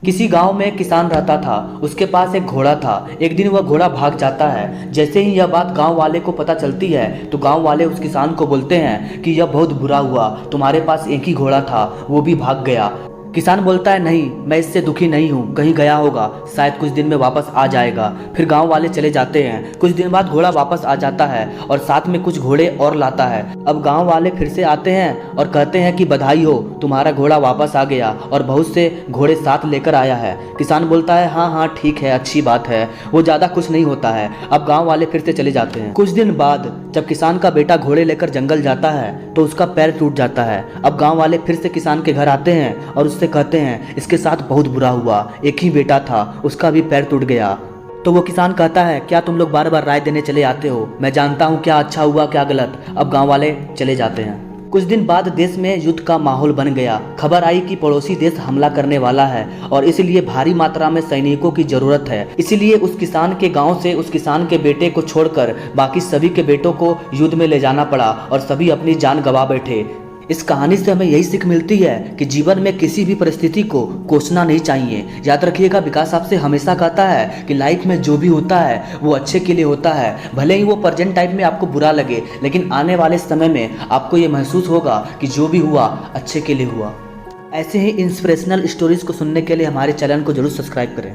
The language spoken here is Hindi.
किसी गांव में एक किसान रहता था। उसके पास एक घोड़ा था। एक दिन वह घोड़ा भाग जाता है। जैसे ही यह बात गांव वाले को पता चलती है तो गांव वाले उस किसान को बोलते हैं कि यह बहुत बुरा हुआ, तुम्हारे पास एक ही घोड़ा था, वो भी भाग गया। किसान बोलता है, नहीं, मैं इससे दुखी नहीं हूँ, कहीं गया होगा, शायद कुछ दिन में वापस आ जाएगा। फिर गांव वाले चले जाते हैं। कुछ दिन बाद घोड़ा वापस आ जाता है और साथ में कुछ घोड़े और लाता है। अब गांव वाले फिर से आते हैं और कहते हैं कि बधाई हो, तुम्हारा घोड़ा वापस आ गया और बहुत से घोड़े साथ लेकर आया है। किसान बोलता है, हाँ हाँ ठीक है, अच्छी बात है। वो ज़्यादा कुछ नहीं होता है। अब गाँव वाले फिर से चले जाते हैं। कुछ दिन बाद जब किसान का बेटा घोड़े लेकर जंगल जाता है तो उसका पैर टूट जाता है। अब गाँव वाले फिर से किसान के घर आते हैं और उससे कहते हैं, इसके साथ बहुत बुरा हुआ, एक ही बेटा था, उसका भी पैर टूट गया। तो वो किसान कहता है, क्या तुम लोग बार बार राय देने चले आते हो, मैं जानता हूँ क्या अच्छा हुआ क्या गलत। अब गांव वाले चले जाते हैं। कुछ दिन बाद देश में युद्ध का माहौल बन गया। खबर आई कि पड़ोसी देश हमला करने वाला है और इसलिए भारी मात्रा में सैनिकों की जरूरत है। इसलिए उस किसान के गांव से उस किसान के बेटे को छोड़कर बाकी सभी के बेटों को युद्ध में ले जाना पड़ा और सभी अपनी जान गंवा बैठे। इस कहानी से हमें यही सीख मिलती है कि जीवन में किसी भी परिस्थिति को कोसना नहीं चाहिए। याद रखिएगा, विकास आपसे हमेशा कहता है कि लाइफ में जो भी होता है वो अच्छे के लिए होता है। भले ही वो प्रेजेंट टाइम में आपको बुरा लगे, लेकिन आने वाले समय में आपको ये महसूस होगा कि जो भी हुआ अच्छे के लिए हुआ। ऐसे ही इंस्पिरेशनल स्टोरीज को सुनने के लिए हमारे चैनल को जरूर सब्सक्राइब करें।